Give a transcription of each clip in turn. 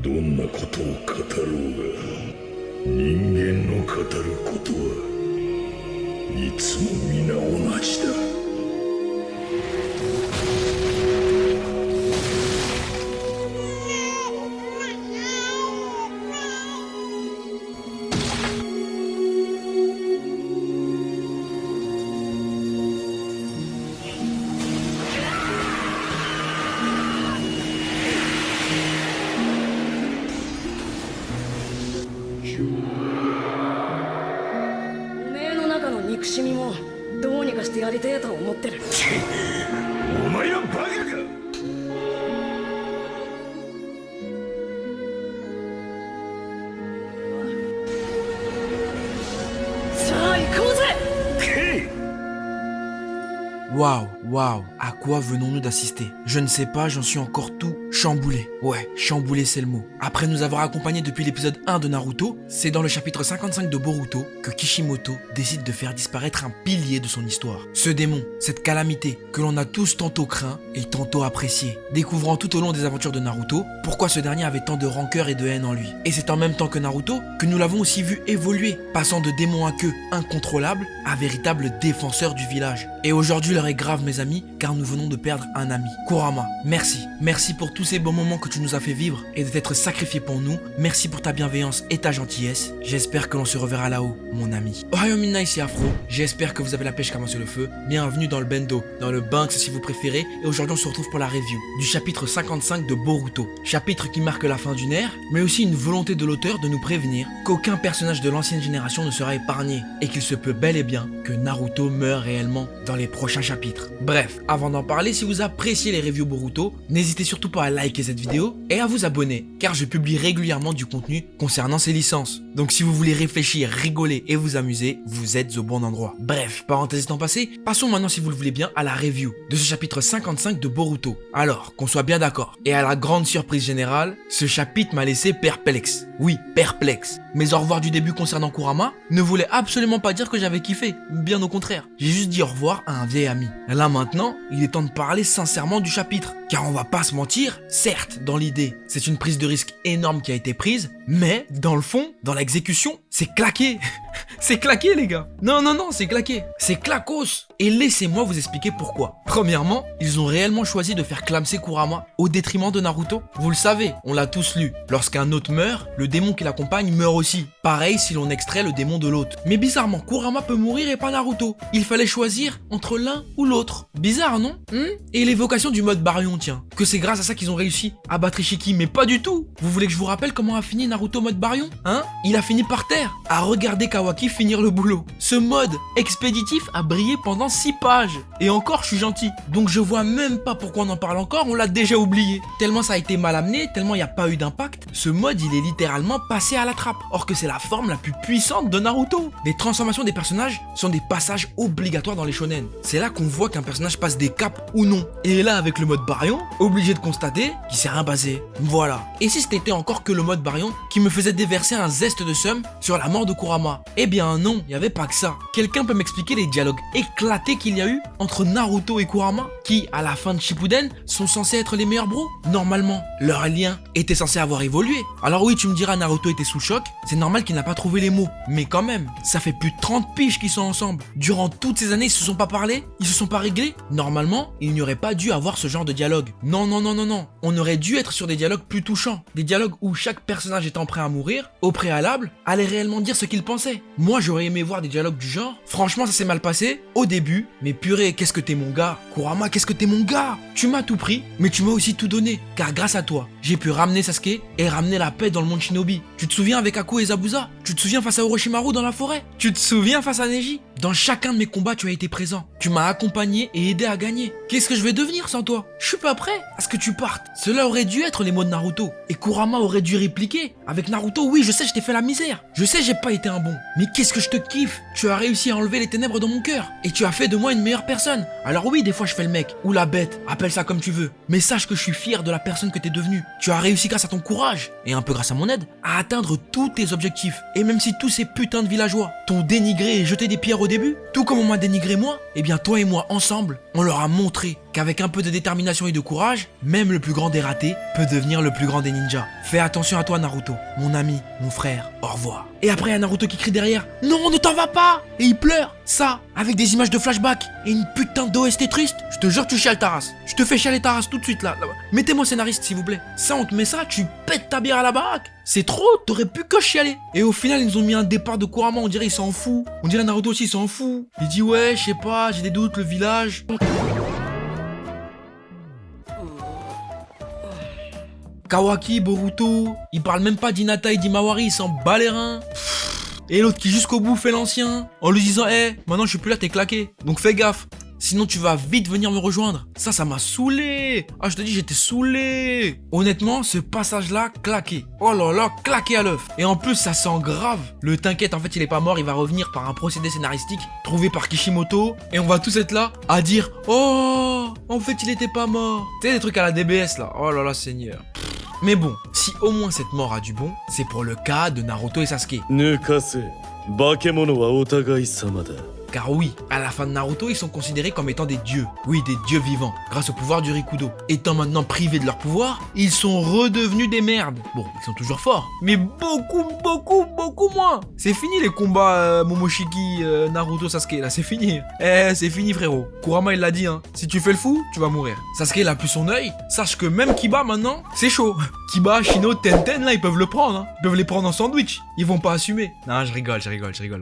どんなことを語ろうが、人間の語ることはいつも皆同じだ。おめえの中の憎しみもどうにかしてやりてえと思ってる。お前はバカか。さあ行こうぜ。Waouh, waouh, à quoi venons-nous d'assister? Je ne sais pas, j'en suis encore tout chamboulé. Ouais, chamboulé c'est le mot. Après nous avoir accompagnés depuis l'épisode 1 de Naruto, c'est dans le chapitre 55 de Boruto que Kishimoto décide de faire disparaître un pilier de son histoire. Ce démon, cette calamité que l'on a tous tantôt craint et tantôt apprécié. Découvrant tout au long des aventures de Naruto, pourquoi ce dernier avait tant de rancœur et de haine en lui. Et c'est en même temps que Naruto que nous l'avons aussi vu évoluer, passant de démon à queue incontrôlable à véritable défenseur du village. Et aujourd'hui l'heure est grave mes amis, car nous venons de perdre un ami. Kurama, merci. Merci pour tous ces bons moments que tu nous as fait vivre et de t'être sacrifié pour nous. Merci pour ta bienveillance et ta gentillesse. J'espère que l'on se reverra là-haut, mon ami. Ohio Minna, ici Afro. J'espère que vous avez la pêche comme sur le feu. Bienvenue dans le Bendo, dans le Banks si vous préférez. Et aujourd'hui on se retrouve pour la review du chapitre 55 de Boruto. Chapitre qui marque la fin d'une ère, mais aussi une volonté de l'auteur de nous prévenir qu'aucun personnage de l'ancienne génération ne sera épargné et qu'il se peut bel et bien que Naruto meure réellement dans les prochains chapitres. Bref, avant d'en parler, si vous appréciez les reviews Boruto, n'hésitez surtout pas à liker cette vidéo et à vous abonner, car je publie régulièrement du contenu concernant ces licences. Donc si vous voulez réfléchir, rigoler et vous amuser, vous êtes au bon endroit. Bref, parenthèse étant passée, passons maintenant si vous le voulez bien à la review de ce chapitre 55 de Boruto. Alors, qu'on soit bien d'accord, et à la grande surprise générale, ce chapitre m'a laissé perplexe. Oui, perplexe. Mes au revoir du début concernant Kurama ne voulait absolument pas dire que j'avais kiffé, bien au contraire. J'ai juste dit au revoir à un vieil ami. Là maintenant, il est temps de parler sincèrement du chapitre. Car on va pas se mentir, certes, dans l'idée, c'est une prise de risque énorme qui a été prise, mais dans le fond, dans l'exécution, c'est claqué. C'est claqué les gars. Non, c'est claqué. C'est claquos. Et laissez-moi vous expliquer pourquoi. Premièrement, ils ont réellement choisi de faire clamser Kurama au détriment de Naruto. Vous le savez, on l'a tous lu. Lorsqu'un hôte meurt, le démon qui l'accompagne meurt aussi. Pareil si l'on extrait le démon de l'hôte. Mais bizarrement, Kurama peut mourir et pas Naruto. Il fallait choisir entre l'un ou l'autre. Bizarre, non? Et l'évocation du mode Baryon, tiens. Que c'est grâce à ça qu'ils ont réussi à battre Ishiki, mais pas du tout. Vous voulez que je vous rappelle comment a fini Naruto mode Baryon? Il a fini par terre, à regarder Kawaki finir le boulot. Ce mode expéditif a brillé pendant 6 pages. Et encore, je suis gentil. Donc je vois même pas pourquoi on en parle encore, on l'a déjà oublié. Tellement ça a été mal amené, tellement il n'y a pas eu d'impact, ce mode il est littéralement passé à la trappe. Or que c'est la forme la plus puissante de Naruto. Les transformations des personnages sont des passages obligatoires dans les shonen. C'est là qu'on voit qu'un personnage passe des caps ou non. Et là avec le mode Baryon, obligé de constater qu'il s'est rien passé. Voilà. Et si c'était encore que le mode Baryon qui me faisait déverser un zeste de seum sur la mort de Kurama? Eh bien non, il n'y avait pas que ça. Quelqu'un peut m'expliquer les dialogues éclatés qu'il y a eu entre Naruto et Kurama, qui à la fin de Shippuden sont censés être les meilleurs bros? Normalement, leur lien était censé avoir évolué. Alors oui, tu me diras Naruto était sous choc, c'est normal qu'il n'a pas trouvé les mots. Mais quand même, ça fait plus de 30 piges qu'ils sont ensemble. Durant toutes ces années, ils se sont pas parlé? Ils se sont pas réglés? Normalement, il n'y aurait pas dû avoir ce genre de dialogue. Non. On aurait dû être sur des dialogues plus touchants. Des dialogues où chaque personnage étant prêt à mourir, au préalable, allait réellement dire ce qu'il pensait. Moi, j'aurais aimé voir des dialogues du genre. Franchement, ça s'est mal passé au début, mais purée, qu'est-ce que t'es mon gars? Kurama, qu'est-ce que t'es mon gars? Tu m'as tout pris, mais tu m'as aussi tout donné. Car grâce à toi, j'ai pu ramener Sasuke et ramener la paix dans le monde Shinobi. Tu te souviens avec Aku et Zabuza? Tu te souviens face à Orochimaru dans la forêt? Tu te souviens face à Neji? Dans chacun de mes combats, tu as été présent. Tu m'as accompagné et aidé à gagner. Qu'est-ce que je vais devenir sans toi? Je suis pas prêt à ce que tu partes. Cela aurait dû être les mots de Naruto. Et Kurama aurait dû répliquer. Avec Naruto, oui, je sais, je t'ai fait la misère. Je sais, j'ai pas été un bon. Mais qu'est-ce que je te kiffe? Tu as réussi à enlever les ténèbres dans mon cœur. Et tu as fait de moi une meilleure personne. Alors oui, des fois je fais le mec. Ou la bête. Appelle ça comme tu veux. Mais sache que je suis fier de la personne que t'es devenue. Tu as réussi grâce à ton courage. Et un peu grâce à mon aide. À atteindre tous tes objectifs. Et même si tous ces putains de villageois t'ont dénigré et jeté des pierres au début, tout comme on m'a dénigré moi, eh bien toi et moi ensemble, on leur a montré qu'avec un peu de détermination et de courage, même le plus grand des ratés peut devenir le plus grand des ninjas. Fais attention à toi Naruto, mon ami, mon frère, au revoir. Et après il y a Naruto qui crie derrière, non ne t'en vas pas. Et il pleure, ça, avec des images de flashback et une putain d'OST triste. Je te jure tu chiales ta race, je te fais chialer ta race tout de suite là. Mettez-moi scénariste s'il vous plaît. Ça on te met ça, tu pètes ta bière à la baraque. C'est trop, t'aurais pu que chialer. Et au final ils nous ont mis un départ de Kurama, on dirait il s'en fout. On dirait Naruto aussi il s'en fout. Il dit ouais je sais pas, j'ai des doutes, le village. Kawaki, Boruto, il parle même pas d'Hinata et d'Imawari, il s'en bat les reins. Et l'autre qui jusqu'au bout fait l'ancien, en lui disant maintenant je suis plus là, t'es claqué. Donc fais gaffe, sinon tu vas vite venir me rejoindre. Ça m'a saoulé. Ah je te dis j'étais saoulé. Honnêtement ce passage là, claqué. Oh là là, claqué à l'œuf. Et en plus ça sent grave. Le t'inquiète en fait il est pas mort, il va revenir par un procédé scénaristique trouvé par Kishimoto. Et on va tous être là à dire oh en fait il était pas mort. Tu sais des trucs à la DBS là, oh là là Seigneur. Mais bon, si au moins cette mort a du bon, c'est pour le cas de Naruto et Sasuke. 抜かせ化け物はお互い様だ Car oui, à la fin de Naruto, ils sont considérés comme étant des dieux. Oui, des dieux vivants, grâce au pouvoir du Rikudo. Étant maintenant privés de leur pouvoir, ils sont redevenus des merdes. Bon, ils sont toujours forts, mais beaucoup moins. C'est fini les combats Momoshiki, Naruto, Sasuke, là, c'est fini. C'est fini frérot. Kurama il l'a dit, hein. Si tu fais le fou, tu vas mourir. Sasuke il a plus son œil. Sache que même Kiba maintenant, c'est chaud. Kiba, Shino, Tenten, là, ils peuvent le prendre, hein. Ils peuvent les prendre en sandwich. Ils vont pas assumer. Non, je rigole.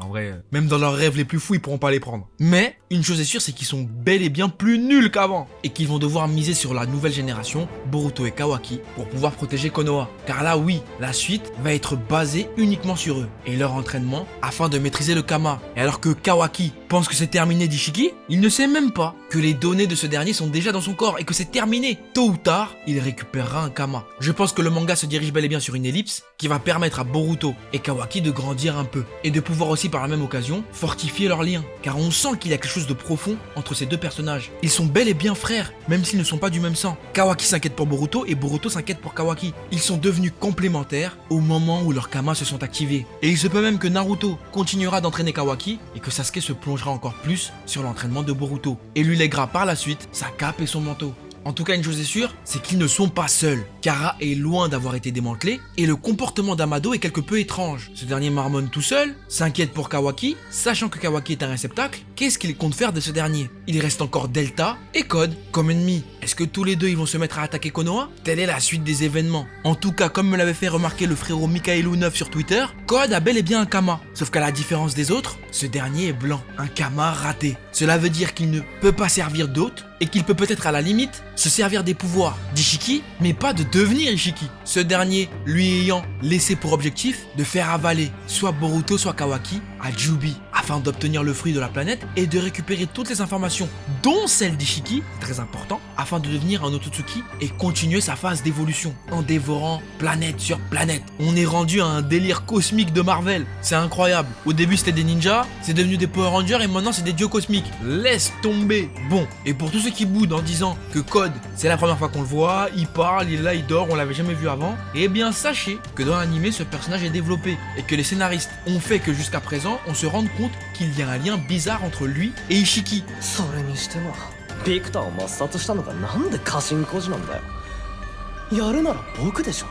En vrai, même dans leurs rêves les plus fous, ils pourront pas les prendre. Mais une chose est sûre, c'est qu'ils sont bel et bien plus nuls qu'avant et qu'ils vont devoir miser sur la nouvelle génération, Boruto et Kawaki, pour pouvoir protéger Konoha. Car là, oui, la suite va être basée uniquement sur eux et leur entraînement afin de maîtriser le Kama. Et alors que Kawaki pense que c'est terminé d'Ishiki, il ne sait même pas que les données de ce dernier sont déjà dans son corps et que c'est terminé. Tôt ou tard, il récupérera un Kama. Je pense que le manga se dirige bel et bien sur une ellipse qui va permettre à Boruto et Kawaki de grandir un peu et de pouvoir aussi par la même occasion fortifier leurs liens. Car on sent qu'il y a quelque chose de profond entre ces deux personnages. Ils sont bel et bien frères, même s'ils ne sont pas du même sang. Kawaki s'inquiète pour Boruto et Boruto s'inquiète pour Kawaki. Ils sont devenus complémentaires au moment où leurs Kamas se sont activés. Et il se peut même que Naruto continuera d'entraîner Kawaki et que Sasuke se plongera encore plus sur l'entraînement de Boruto et lui lèguera par la suite sa cape et son manteau. En tout cas, une chose est sûre, c'est qu'ils ne sont pas seuls. Kara est loin d'avoir été démantelé et le comportement d'Amado est quelque peu étrange. Ce dernier marmonne tout seul, s'inquiète pour Kawaki, sachant que Kawaki est un réceptacle. Qu'est-ce qu'il compte faire de ce dernier? Il reste encore Delta et Code comme ennemis. Est-ce que tous les deux ils vont se mettre à attaquer Konoha? Telle est la suite des événements. En tout cas, comme me l'avait fait remarquer le frérot Mikaelu9 sur Twitter, Code a bel et bien un Kama. Sauf qu'à la différence des autres, ce dernier est blanc. Un Kama raté. Cela veut dire qu'il ne peut pas servir d'hôte et qu'il peut peut-être à la limite se servir des pouvoirs d'Ishiki, mais pas de devenir Ishiki. Ce dernier lui ayant laissé pour objectif de faire avaler soit Boruto soit Kawaki à Jubi, afin d'obtenir le fruit de la planète et de récupérer toutes les informations, dont celle d'Ishiki, très important, afin de devenir un Otsutsuki et continuer sa phase d'évolution, en dévorant planète sur planète. On est rendu à un délire cosmique de Marvel, c'est incroyable. Au début c'était des ninjas, c'est devenu des Power Rangers et maintenant c'est des dieux cosmiques. Laisse tomber. Bon, et pour tous ceux qui boudent en disant que Code, c'est la première fois qu'on le voit, il parle, il est là, il dort, on l'avait jamais vu avant, eh bien sachez que dans l'anime ce personnage est développé et que les scénaristes ont fait que jusqu'à présent on se rende compte qu'il y a un lien bizarre entre lui et Ishiki. それにしてはビクターを抹殺したのがなんで家臣孤児なんだよ。やるなら僕でしょ。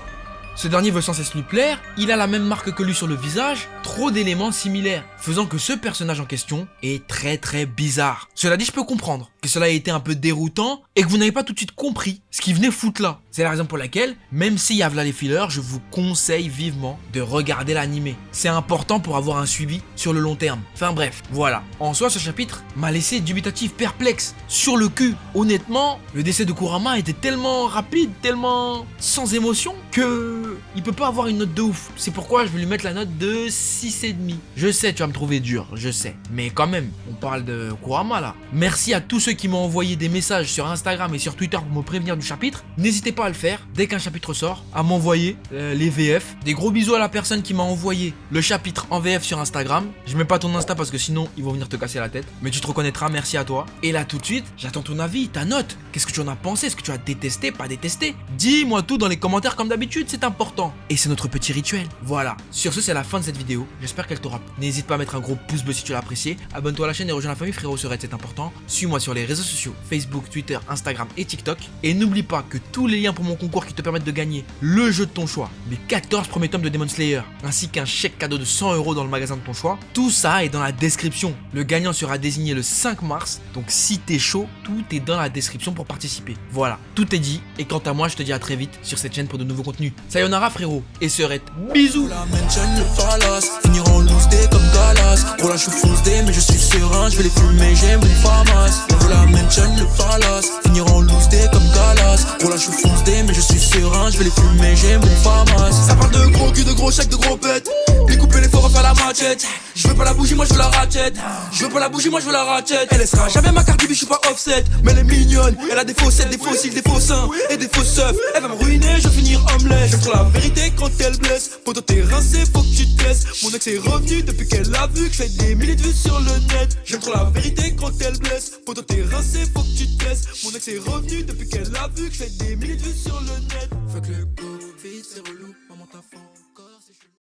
Ce dernier veut sans cesse lui plaire, il a la même marque que lui sur le visage, trop d'éléments similaires, faisant que ce personnage en question est très bizarre. Cela dit, je peux comprendre que cela ait été un peu déroutant et que vous n'avez pas tout de suite compris ce qui venait foutre là. C'est la raison pour laquelle, même s'il y a là les fillers, je vous conseille vivement de regarder l'animé. C'est important pour avoir un suivi sur le long terme. Enfin bref, voilà. En soi, ce chapitre m'a laissé dubitatif, perplexe, sur le cul. Honnêtement, le décès de Kurama était tellement rapide, tellement sans émotion que il peut pas avoir une note de ouf. C'est pourquoi je vais lui mettre la note de 6,5. Je sais, tu vas me trouver dur, je sais. Mais quand même, on parle de Kurama là. Merci à tous ceux qui m'ont envoyé des messages sur Instagram et sur Twitter pour me prévenir du chapitre. N'hésitez pas à le faire dès qu'un chapitre sort, à m'envoyer les VF. Des gros bisous à la personne qui m'a envoyé le chapitre en VF sur Instagram. Je mets pas ton Insta parce que sinon ils vont venir te casser la tête. Mais tu te reconnaîtras, merci à toi. Et là tout de suite, j'attends ton avis, ta note. Qu'est-ce que tu en as pensé? Est-ce que tu as détesté, pas détesté? Dis-moi tout dans les commentaires comme d'habitude, c'est important. Et c'est notre petit rituel. Voilà. Sur ce, c'est la fin de cette vidéo. J'espère qu'elle t'aura plu. N'hésite pas à mettre un gros pouce bleu si tu l'as apprécié. Abonne-toi à la chaîne et rejoins la famille, frérot, c'est important. Suis-moi sur les les réseaux sociaux, Facebook, Twitter, Instagram et TikTok. Et n'oublie pas que tous les liens pour mon concours qui te permettent de gagner le jeu de ton choix, les 14 premiers tomes de Demon Slayer, ainsi qu'un chèque cadeau de 100 € dans le magasin de ton choix, tout ça est dans la description. Le gagnant sera désigné le 5 mars, donc si t'es chaud, tout est dans la description pour participer. Voilà, tout est dit, et quant à moi, je te dis à très vite sur cette chaîne pour de nouveaux contenus. Sayonara frérot, et sœurette, bisous. La mention le palace, finir en loose day comme Galas. Pour la chou fonce day, mais je suis serein, je vais les fumer, j'aime les famas. On la mention le palace, finir en loose day comme Galas. Pour la chou fonce day, mais je suis serein, je vais les fumer, j'aime les famas. Ça parle de gros cul, de gros chèques, de gros pètes. Découper les forts, refaire la machette. Je veux pas la bougie, moi je veux la ratchet. Je veux pas la bougie, moi je veux la ratchet. Elle laissera jamais ma carte, je suis pas offset. Mais elle est mignonne, elle a des faussettes, des fossiles, des faux seins et des faux seufs. Elle va me ruiner, je vais finir homeless. J'aime trop la vérité quand elle blesse. Poto t'es rincé, faut que tu te laisses. Mon ex est revenu depuis qu'elle a vu que je fais des milliers de vues sur le net. J'aime trop la vérité quand elle blesse. Poto t'es rincé, faut que tu te laisses. Mon ex est revenu depuis qu'elle a vu que je fais des milliers de vues sur le net. Fuck le Covid, c'est relou, maman t'as faim.